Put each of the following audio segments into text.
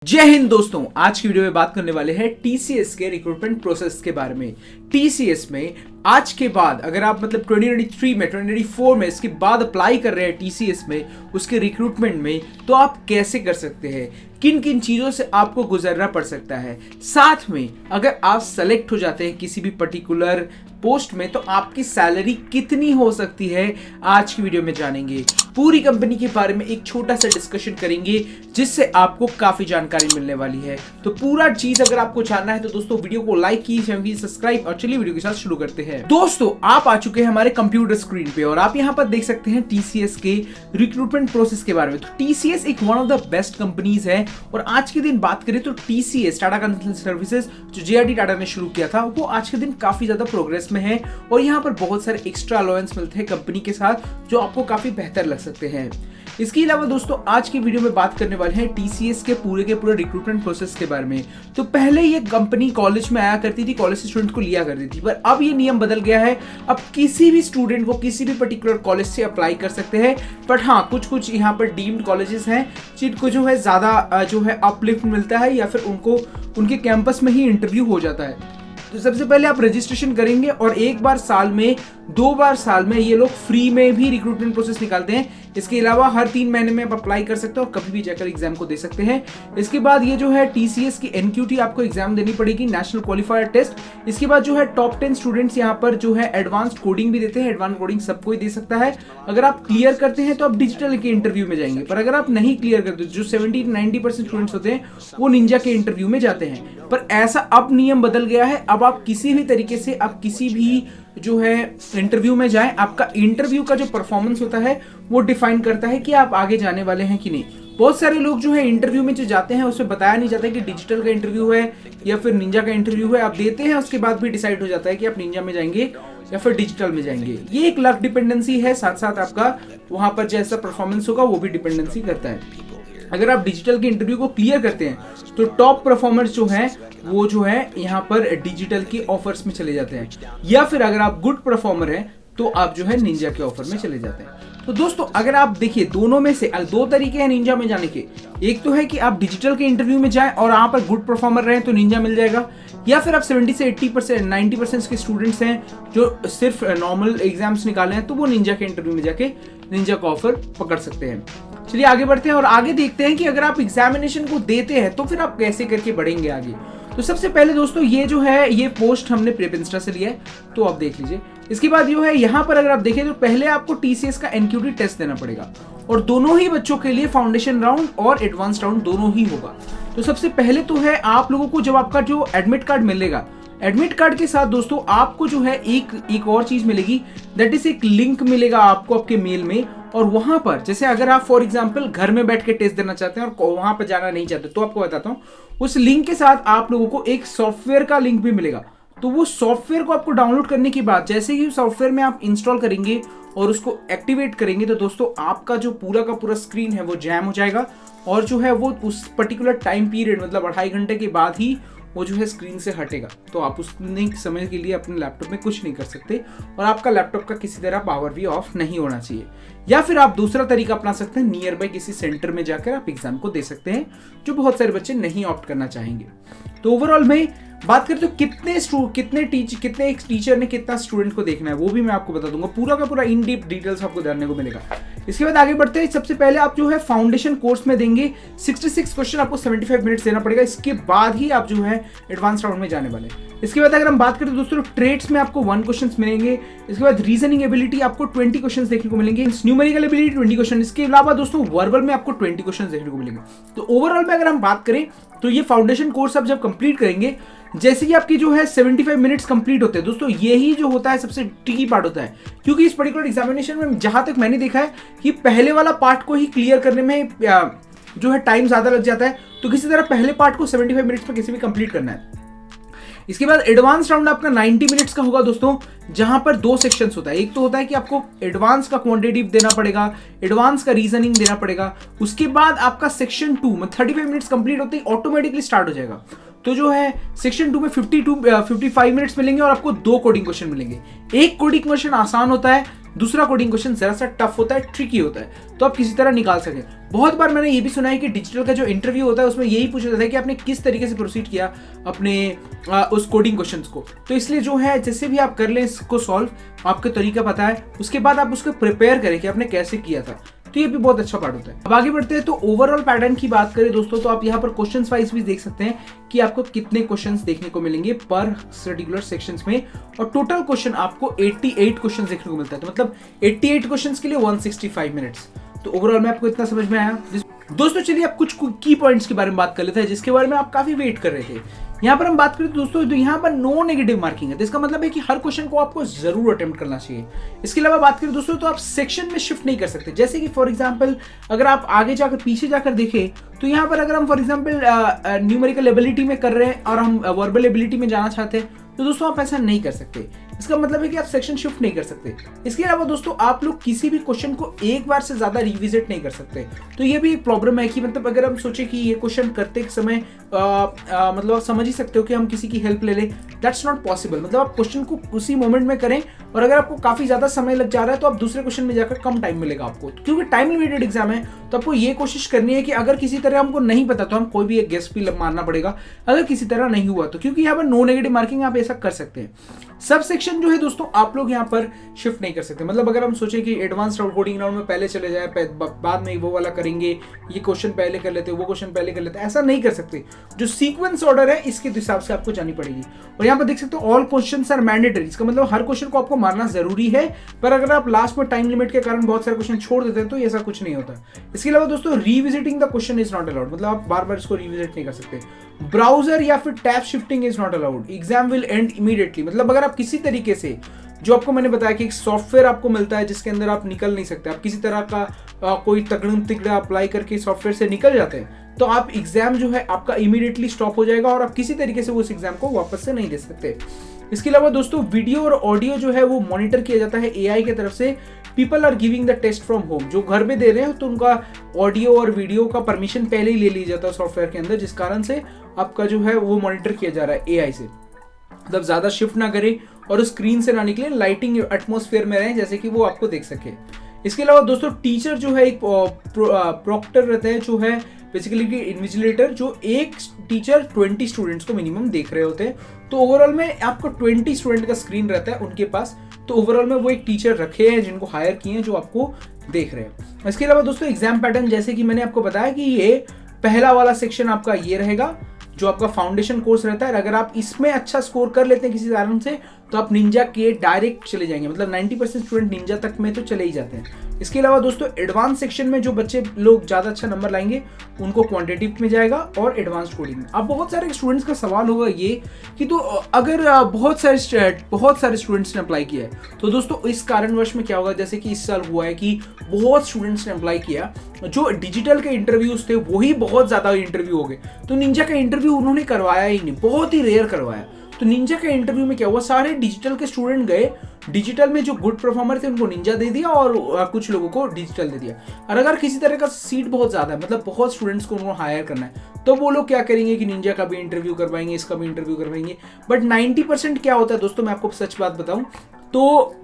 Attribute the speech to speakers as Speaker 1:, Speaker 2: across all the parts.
Speaker 1: जय हिंद दोस्तों, आज की वीडियो में बात करने वाले हैं टीसीएस के रिक्रूटमेंट प्रोसेस के बारे में। टीसीएस में आज के बाद अगर आप 2023 में 2024 में इसके बाद अप्लाई कर रहे हैं टीसीएस में उसके रिक्रूटमेंट में, तो आप कैसे कर सकते हैं, किन किन चीज़ों से आपको गुजरना पड़ सकता है। साथ में अगर आप सेलेक्ट हो जाते हैं किसी भी पर्टिकुलर पोस्ट में तो आपकी सैलरी कितनी हो सकती है, आज की वीडियो में जानेंगे। पूरी कंपनी के बारे में एक छोटा सा डिस्कशन करेंगे जिससे आपको काफी जानकारी मिलने वाली है। तो पूरा चीज अगर आपको जानना है तो दोस्तों वीडियो को लाइक कीजिए, सब्सक्राइब, और चलिए वीडियो के साथ शुरू करते हैं। दोस्तों आप आ चुके हैं हमारे कंप्यूटर स्क्रीन पे और आप यहाँ पर देख सकते हैं टीसीएस के रिक्रूटमेंट प्रोसेस के बारे में। तो टीसीएस एक one of the best companies है और आज के दिन बात करें तो टीसीएस टाटा कंसल्टेंसी सर्विसेज जो जेआरडी टाटा ने शुरू किया था वो आज के दिन काफी ज्यादा प्रोग्रेस में है और यहाँ पर बहुत सारे एक्स्ट्रा अलाउंस मिलते हैं कंपनी के साथ जो आपको काफी बेहतर लग सकते हैं। इसके अलावा दोस्तों आज की वीडियो में बात करने वाले हैं टीसीएस के पूरे रिक्रूटमेंट प्रोसेस के बारे में। तो पहले ये कंपनी कॉलेज में आया करती थी, कॉलेज से स्टूडेंट को लिया करती थी, पर अब ये नियम बदल गया है। अब किसी भी स्टूडेंट को किसी भी पर्टिकुलर कॉलेज से अप्लाई कर सकते हैं, बट हाँ कुछ यहाँ पर डीम्ड कॉलेजेस हैं जिनको जो है ज्यादा जो है अपलिफ्ट मिलता है या फिर उनको उनके कैंपस में ही इंटरव्यू हो जाता है। तो सबसे पहले आप रजिस्ट्रेशन करेंगे और एक बार साल में, 2 बार साल में ये लोग फ्री में भी रिक्रूटमेंट प्रोसेस निकालते हैं। इसके अलावा हर 3 महीने में आप अप्लाई कर सकते हो और कभी भी जाकर एग्जाम को दे सकते हैं। इसके बाद ये जो है टीसीएस की एनक्यूटी आपको एग्जाम देनी पड़ेगी, नेशनल क्वालिफायर टेस्ट। इसके बाद जो है टॉप 10 स्टूडेंट्स यहाँ पर जो है एडवांस्ड कोडिंग भी देते हैं। एडवांस कोडिंग सबको ही दे सकता है। अगर आप क्लियर करते हैं तो आप डिजिटल के इंटरव्यू में जाएंगे, पर अगर आप नहीं क्लियर करते, जो 70-90% स्टूडेंट्स होते हैं वो निंजा के इंटरव्यू में जाते हैं। पर ऐसा अब नियम बदल गया है, अब आप किसी भी तरीके से आप किसी भी जो है इंटरव्यू में जाएं, आपका इंटरव्यू का जो परफॉर्मेंस होता है वो डिफाइन करता है कि आप आगे जाने वाले हैं कि नहीं। बहुत सारे लोग जो है इंटरव्यू में जो जाते हैं उसमें बताया नहीं जाता कि डिजिटल का इंटरव्यू है या फिर निंजा का इंटरव्यू है। आप देते हैं उसके बाद भी डिसाइड हो जाता है कि आप निंजा में जाएंगे या फिर डिजिटल में जाएंगे। ये एक लक डिपेंडेंसी है, साथ साथ आपका वहां पर जैसा परफॉर्मेंस होगा वो भी डिपेंडेंसी करता है। अगर आप डिजिटल के इंटरव्यू को क्लियर करते हैं तो टॉप परफॉर्मर्स जो हैं वो जो है यहाँ पर डिजिटल की ऑफर्स में चले जाते हैं, या फिर अगर आप गुड परफॉर्मर हैं तो आप जो है निंजा के ऑफर में चले जाते हैं। तो दोस्तों अगर आप देखिए दोनों में से 2 तरीके हैं निंजा में जाने के। एक तो है कि आप डिजिटल के इंटरव्यू में जाएं और वहां पर गुड परफॉर्मर रहे तो निंजा मिल जाएगा, या फिर आप 70 से 80% 90% के स्टूडेंट्स हैं जो सिर्फ नॉर्मल एग्जाम्स निकाले हैं तो वो निंजा के इंटरव्यू में जाके निंजा का ऑफर पकड़ सकते हैं। चलिए आगे बढ़ते हैं और आगे देखते हैं कि अगर आप एग्जामिनेशन को देते हैं तो फिर आप कैसे करके बढ़ेंगे आगे। तो सबसे पहले दोस्तों ये जो है ये पोस्ट हमने प्रेपिंस्टा से लिया है, तो आप देख लीजिए। इसके बाद जो है यहाँ पर अगर आप देखें तो पहले आपको टीसीएस का एनक्यूटी टेस्ट देना पड़ेगा और दोनों ही बच्चों के लिए फाउंडेशन राउंड और एडवांस राउंड दोनों ही होगा। तो सबसे पहले तो है आप लोगों को जब आपका जो एडमिट कार्ड मिलेगा, एडमिट कार्ड के साथ दोस्तों आपको जो है एक और चीज मिलेगी, दैट इज एक लिंक मिलेगा आपको आपके मेल में। और वहां पर जैसे अगर आप फॉर एग्जांपल घर में बैठ के टेस्ट देना चाहते हैं और वहां पर जाना नहीं चाहते तो आपको बताता हूं, उस लिंक के साथ आप लोगों को एक सॉफ्टवेयर का लिंक भी मिलेगा। तो वो सॉफ्टवेयर को आपको डाउनलोड करने के बाद जैसे ही सॉफ्टवेयर में आप इंस्टॉल करेंगे और उसको एक्टिवेट करेंगे तो दोस्तों आपका जो पूरा का पूरा स्क्रीन है वो जैम हो जाएगा और जो है वो उस पर्टिकुलर टाइम पीरियड मतलब 2.5 घंटे के बाद ही वो जो है स्क्रीन से हटेगा। तो आप उस समय के लिए अपने लैपटॉप में कुछ नहीं कर सकते और आपका लैपटॉप का किसी तरह पावर भी ऑफ नहीं होना चाहिए। या फिर आप दूसरा तरीका अपना सकते हैं, नियर बाय किसी सेंटर में जाकर आप एग्जाम को दे सकते हैं, जो बहुत सारे बच्चे नहीं ऑप्ट करना चाहेंगे। तो ओवरऑल में बात करें तो कितने एक टीचर ने कितना स्टूडेंट को देखना है वो भी मैं आपको बता दूंगा। पूरा का पूरा इन डीप डिटेल्स आपको जानने को मिलेगा। इसके बाद आगे बढ़ते हैं। सबसे पहले आप जो है फाउंडेशन कोर्स में देंगे 66 क्वेश्चन, आपको 75 मिनट्स देना पड़ेगा। इसके बाद ही आप जो है एडवांस राउंड में जाने वाले हैं। इसके बाद अगर हम बात करें दोस्तों ट्रेड्स में आपको 1 क्वेश्चन मिलेंगे। इसके बाद रीजनिंग एबिलिटी आपको 20 क्वेश्चन देखने को मिलेंगे। Numerical ability 20 question. इसके अलावा दोस्तों वर्बल में आपको 20 क्वेश्चन देखने को मिलेंगे। तो ओवरऑल में अगर हम बात करें तो ये फाउंडेशन कोर्स आप जब कंप्लीट करेंगे, जैसे कि आपकी जो है 75 मिनट्स कंप्लीट होते हैं दोस्तों, यही जो होता है सबसे ट्रिकी पार्ट होता है, क्योंकि इस पर्टिकुलर एग्जामिनेशन में जहां तक मैंने देखा है कि पहले वाला पार्ट को ही क्लियर करने में जो है टाइम ज्यादा लग जाता है। तो किसी तरह पहले पार्ट को 75 मिनट्स में किसी भी कंप्लीट करना है। इसके बाद एडवांस राउंड आपका 90 मिनट्स का होगा दोस्तों, जहां पर 2 सेक्शंस होता है। एक तो होता है कि आपको एडवांस का क्वांटिटेटिव देना पड़ेगा, एडवांस का रीजनिंग देना पड़ेगा। उसके बाद आपका सेक्शन 2 में 35 मिनट्स कंप्लीट होते ही ऑटोमेटिकली स्टार्ट हो जाएगा। तो जो है सेक्शन 2 में 55 मिनट्स मिलेंगे और आपको 2 कोडिंग क्वेश्चन मिलेंगे। एक कोडिंग क्वेश्चन आसान होता है दूसरा कोडिंग क्वेश्चन जरा सा टफ होता है, ट्रिकी होता है, तो आप किसी तरह निकाल सकें। बहुत बार मैंने ये भी सुना है कि डिजिटल का जो इंटरव्यू होता है उसमें यही पूछा जाता है कि आपने किस तरीके से प्रोसीड किया अपने उस कोडिंग क्वेश्चंस को। तो इसलिए जो है जैसे भी आप कर लें इसको सॉल्व, आपको तरीका पता है, उसके बाद आप उसको प्रिपेयर करें कि आपने कैसे किया था, तो ये भी बहुत अच्छा पार्ट होता है। अब आगे बढ़ते हैं तो ओवरऑल पैटर्न की बात करें दोस्तों, तो आप यहाँ पर क्वेश्चंस वाइज भी देख सकते हैं कि आपको कितने क्वेश्चंस देखने को मिलेंगे पर पर्टिकुलर सेक्शंस में, और टोटल क्वेश्चन आपको 88 क्वेश्चंस देखने को मिलता है। तो मतलब 88 क्वेश्चंस के लिए 165 मिनट्स। तो ओवरऑल में आपको इतना समझ में आया दोस्तों। चलिए आप कुछ की पॉइंट्स के बारे में बात कर लेते हैं जिसके बारे में आप काफी वेट कर रहे थे। यहाँ पर हम बात करें दोस्तों, तो यहाँ पर नो नेगेटिव मार्किंग है, तो इसका मतलब है कि हर क्वेश्चन को आपको जरूर अटेम्प्ट करना चाहिए। इसके अलावा बात करें दोस्तों, तो आप सेक्शन में शिफ्ट नहीं कर सकते। जैसे कि फॉर एग्जांपल अगर आप आगे जाकर पीछे जाकर देखें, तो यहाँ पर अगर हम फॉर एग्जांपल न्यूमेरिकल एबिलिटी में कर रहे हैं और हम वर्बल एबिलिटी में जाना चाहते हैं, तो दोस्तों आप ऐसा नहीं कर सकते। इसका मतलब है कि आप सेक्शन शिफ्ट नहीं कर सकते। इसके अलावा दोस्तों आप लोग किसी भी क्वेश्चन को एक बार से ज्यादा रिविजिट नहीं कर सकते। तो ये भी एक प्रॉब्लम है कि मतलब अगर हम सोचे कि ये क्वेश्चन करते समय मतलब आप समझ ही सकते हो कि हम किसी की हेल्प ले लें, दैट्स नॉट पॉसिबल। मतलब आप क्वेश्चन को उसी मोमेंट में करें, और अगर आपको काफी ज्यादा समय लग जा रहा है तो आप दूसरे क्वेश्चन में जाकर कम टाइम मिलेगा आपको, क्योंकि टाइम लिमिटेड एग्जाम है। तो आपको ये कोशिश करनी है कि अगर किसी तरह हमको नहीं पता तो हम कोई भी एक गेस भी मारना पड़ेगा, अगर किसी तरह नहीं हुआ तो, क्योंकि यहाँ पर नो नेगेटिव मार्किंग आप ऐसा कर सकते हैं। सब सेक्शन जो है दोस्तों आप लोग यहाँ पर शिफ्ट नहीं कर सकते। मतलब अगर हम सोचे कि एडवांस कोडिंग राउंड में पहले चले जाए, बाद में वो वाला करेंगे, ये क्वेश्चन पहले कर लेते, वो क्वेश्चन पहले कर लेते, ऐसा नहीं कर सकते। जो सीक्वेंस ऑर्डर है इसके हिसाब से आपको जानी पड़ेगी। और यहाँ पर देख सकते हो ऑल क्वेश्चंस आर मैंडेटरी, इसका मतलब हर क्वेश्चन को आपको मारना जरूरी है, पर अगर आप लास्ट में टाइम लिमिट के कारण बहुत सारे क्वेश्चन छोड़ देते हैं तो ऐसा कुछ नहीं होता। इसके अलावा दोस्तों revisiting the question is not allowed, मतलब आप बार बार इसको रिविजिट नहीं कर सकते। ब्राउजर या फिर tab shifting is not allowed, exam will and immediately. मतलब अगर आप किसी तरीके से, जो आपको मैंने बताया कि एक सॉफ्टवेयर आपको मिलता है जिसके अंदर आप निकल नहीं सकते, आप किसी तरह का कोई तगड़म तिगड़ा अप्लाई करके सॉफ्टवेयर से निकल जाते हैं, तो आप एग्जाम जो है आपका इमीडिएटली स्टॉप हो जाएगा और आप किसी तरीके से उस एग्जाम को वापस से नहीं दे सकते। इसके अलावा दोस्तों वीडियो और ऑडियो जो है वो मॉनिटर किया जाता है एआई की तरफ से। People are giving the test from home, जो घर पे दे रहे हैं तो उनका ऑडियो और वीडियो का परमिशन पहले ही ले लिया जाता है सॉफ्टवेयर के अंदर, जिस कारण से आपका जो है वो मॉनिटर किया जा रहा है एआई से। मतलब ज्यादा शिफ्ट ना करें और स्क्रीन से ना निकले, लाइटिंग एटमॉस्फेयर में रहें जैसे कि वो आपको देख सके। इसके अलावा दोस्तों टीचर जो है एक प्रॉक्टर रहता है, जो है बेसिकली कि इन्विजिलेटर, जो एक टीचर 20 स्टूडेंट्स को मिनिमम देख रहे होते हैं। तो ओवरऑल में आपको 20 स्टूडेंट का स्क्रीन रहता है उनके पास, तो ओवरऑल में वो एक टीचर रखे हैं जिनको हायर किए हैं जो आपको देख रहे हैं। इसके अलावा दोस्तों एग्जाम पैटर्न, जैसे कि मैंने आपको बताया कि ये पहला वाला सेक्शन आपका ये रहेगा जो आपका फाउंडेशन कोर्स रहता है। अगर आप इसमें अच्छा स्कोर कर लेते हैं किसी कारण से, तो आप निंजा के डायरेक्ट चले जाएंगे। मतलब 90% स्टूडेंट निंजा तक में तो चले ही जाते हैं। इसके अलावा दोस्तों एडवांस सेक्शन में जो बच्चे लोग ज़्यादा अच्छा नंबर लाएंगे उनको क्वांटिटेटिव में जाएगा और एडवांस कोडिंग में। अब बहुत सारे स्टूडेंट्स का सवाल होगा ये कि तो अगर बहुत सारे स्टूडेंट्स ने अप्लाई किया है, तो दोस्तों इस कारणवश में क्या होगा, जैसे कि इस साल हुआ है कि बहुत स्टूडेंट्स ने अप्लाई किया, जो डिजिटल के इंटरव्यूज थे वही बहुत ज़्यादा इंटरव्यू हो गए, तो निंजा का इंटरव्यू उन्होंने करवाया ही नहीं, बहुत ही रेयर करवाया। तो निंजा के इंटरव्यू में क्या हुआ, सारे डिजिटल के स्टूडेंट गए, डिजिटल में जो गुड परफॉर्मर थे उनको निंजा दे दिया और कुछ लोगों को डिजिटल दे दिया। और अगर किसी तरह का सीट बहुत ज़्यादा है, मतलब बहुत स्टूडेंट्स को उनको हायर करना है, तो वो लोग क्या करेंगे कि निंजा का भी इंटरव्यू करवाएंगे, इसका भी इंटरव्यू करवाएंगे। बट 90% क्या होता है दोस्तों, मैं आपको सच बात बताऊं तो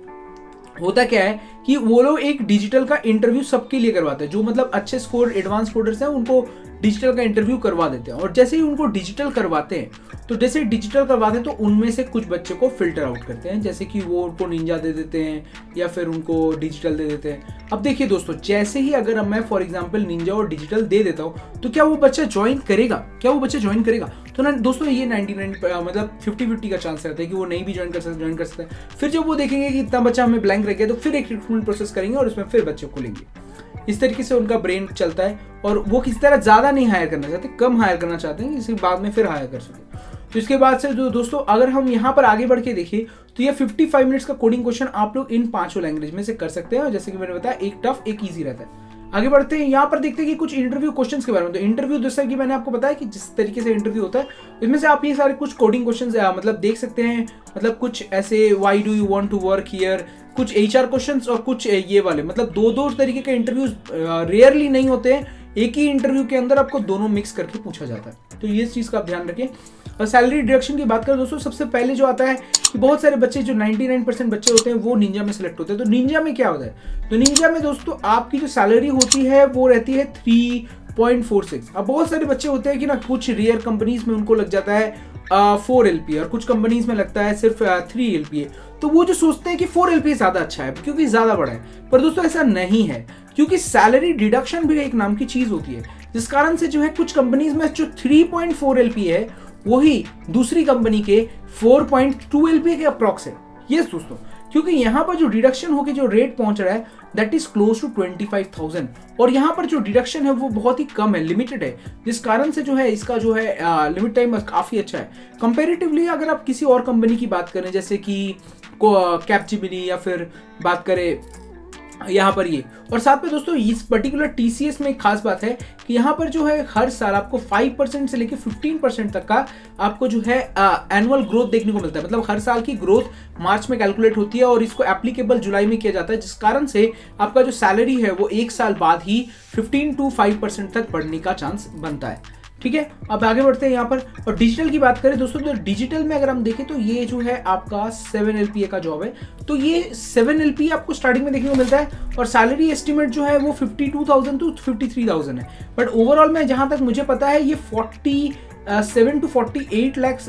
Speaker 1: होता क्या है कि वो लोग एक डिजिटल का इंटरव्यू सबके लिए करवाते हैं, जो मतलब अच्छे स्कोर एडवांस कोडर्स हैं उनको डिजिटल का इंटरव्यू करवा देते हैं। और जैसे ही उनको डिजिटल करवाते हैं, तो जैसे डिजिटल करवाते हैं तो उनमें से कुछ बच्चे को फिल्टर आउट करते हैं, जैसे कि वो उनको निंजा दे देते हैं या फिर उनको डिजिटल दे देते हैं। अब देखिए दोस्तों, जैसे ही अगर मैं फॉर एग्जांपल निंजा और डिजिटल दे देता हूँ, तो क्या वो बच्चा ज्वाइन करेगा? तो ना दोस्तों ये 99 मतलब 50-50 का चांस रहता है कि वो नहीं भी ज्वाइन कर सकता है। फिर जब वो देखेंगे कि इतना बच्चा हमें ब्लैंक रह गया, तो फिर एक रिक्रूटमेंट प्रोसेस करेंगे और उसमें फिर बच्चे को लेंगे। इस तरीके से उनका ब्रेन चलता है और वो किसी तरह ज़्यादा नहीं हायर करना चाहते, कम हायर करना चाहते हैं, इसके बाद में फिर हायर कर सकें। तो इसके बाद से दोस्तों अगर हम यहाँ पर आगे बढ़ के देखें, तो ये 55 मिनट्स का कोडिंग क्वेश्चन आप लोग इन 5 लैंग्वेज में से कर सकते हैं। और जैसे कि मैंने बताया, एक टफ एक ईजी रहता है। आगे बढ़ते हैं, यहाँ पर देखते हैं कि कुछ इंटरव्यू क्वेश्चंस के बारे में। तो इंटरव्यू जैसा कि मैंने आपको बताया कि जिस तरीके से इंटरव्यू होता है, इसमें से आप ये सारे कुछ कोडिंग क्वेश्चंस मतलब देख सकते हैं। मतलब कुछ ऐसे why do you want to work here, कुछ HR क्वेश्चंस और कुछ ये वाले, मतलब दो तरीके के इंटरव्यूज रेयरली नहीं होते हैं। एक ही इंटरव्यू के अंदर आपको दोनों मिक्स करके पूछा जाता है, तो ये चीज़ का आप ध्यान रखें। और सैलरी डिडक्शन की बात करें दोस्तों, सबसे पहले जो आता है कि बहुत सारे बच्चे जो 99% बच्चे होते हैं वो निंजा में सेलेक्ट होते हैं। तो निंजा में क्या होता है, तो निंजा में दोस्तों आपकी जो सैलरी होती है वो रहती है 3.46। अब बहुत सारे बच्चे होते हैं कि ना, कुछ रेयर कंपनीज में उनको लग जाता है 4 LPA और कुछ कंपनीज में लगता है सिर्फ 3 LPA। तो वो जो सोचते हैं कि 4 LPA ज्यादा अच्छा है क्योंकि ज्यादा बड़ा है, पर दोस्तों ऐसा नहीं है, क्योंकि सैलरी डिडक्शन भी एक नाम की चीज होती है, जिस कारण से जो है कुछ कंपनीज में जो 3.4 LPA है वही दूसरी कंपनी के 4.2 LPA के अप्रॉक्स है। यस दोस्तों, क्योंकि यहाँ पर जो डिडक्शन होकर जो रेट पहुंच रहा है दैट इज क्लोज टू 25,000, और यहाँ पर जो डिडक्शन है वो बहुत ही कम है, लिमिटेड है, जिस कारण से जो है इसका जो है लिमिट टाइम काफी अच्छा है कंपैरेटिवली। अगर आप किसी और कंपनी की बात करें जैसे कि कैपजेमिनी या फिर बात करें यहाँ पर ये, और साथ में दोस्तों इस पर्टिकुलर TCS में एक खास बात है कि यहाँ पर जो है हर साल आपको 5% से लेकर 15% तक का आपको जो है एनुअल ग्रोथ देखने को मिलता है। मतलब हर साल की ग्रोथ मार्च में कैलकुलेट होती है और इसको एप्लीकेबल जुलाई में किया जाता है, जिस कारण से आपका जो सैलरी है वो एक साल बाद ही 15 to 5% तक बढ़ने का चांस बनता है। ठीक है, अब आगे बढ़ते हैं यहाँ पर। और डिजिटल की बात करें दोस्तों, तो डिजिटल में अगर हम देखें तो ये जो है आपका 7 LPA का जॉब है। तो ये 7 LPA आपको स्टार्टिंग में देखने को मिलता है और सैलरी एस्टिमेट जो है वो 52,000 to 53,000 है। बट ओवरऑल में जहां तक मुझे पता है ये 47 to 48 लाख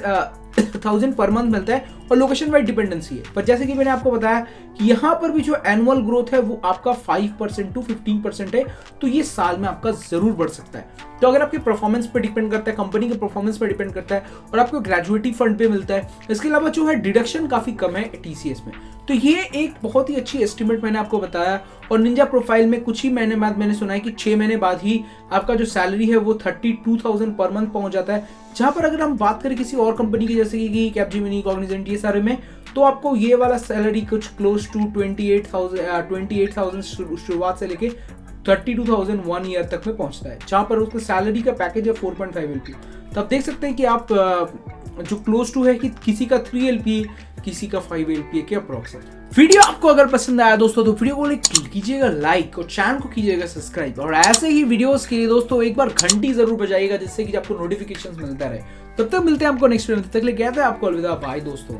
Speaker 1: 1000 पर मंथ मिलता है और लोकेशन वाइड डिपेंडेंसी है। पर जैसे कि मैंने आपको बताया कि यहाँ पर भी जो एनुअल ग्रोथ है वो आपका 5% to 15% है, तो ये साल में आपका जरूर बढ़ सकता है। तो अगर आपके परफॉर्मेंस पे डिपेंड करता है, कंपनी के परफॉर्मेंस पे डिपेंड करता है और आपको ग्रेजुएटी फंड पे मिलता है। इसके अलावा जो है डिडक्शन काफी कम है TCS में। तो ये एक बहुत ही अच्छी एस्टिमेट मैंने आपको बताया। और निंजा प्रोफाइल में कुछ ही महीने बाद मैंने सुना है कि 6 महीने बाद ही आपका जो सैलरी है वो 32,000 पर मंथ पहुंच जाता है। जहां पर अगर हम बात करें किसी और कंपनी की जैसे कि कैपजेमिनी, कॉग्निजेंट, ये सारे में, तो आपको ये वाला सैलरी कुछ क्लोज टू 28,000 शुरुआत से लेके 32,000 1 ईयर तक में पहुंचता है, जहां पर उसका सैलरी का पैकेज है 4.5 LPA। तो आप देख सकते हैं कि आप जो क्लोज टू है कि किसी का 3 LPA, किसी का 5 LPA के अप्रॉक्स है। वीडियो आपको अगर पसंद आया दोस्तों तो वीडियो को कीजिएगा लाइक और चैनल को कीजिएगा सब्सक्राइब, और ऐसे ही वीडियोस के लिए दोस्तों एक बार घंटी जरूर बजाइएगा जिससे कि आपको नोटिफिकेशंस मिलता रहे। तब तक मिलते हैं आपको नेक्स्ट वीडियो में, तब तक ले गया था आपको अलविदा, बाय दोस्तों।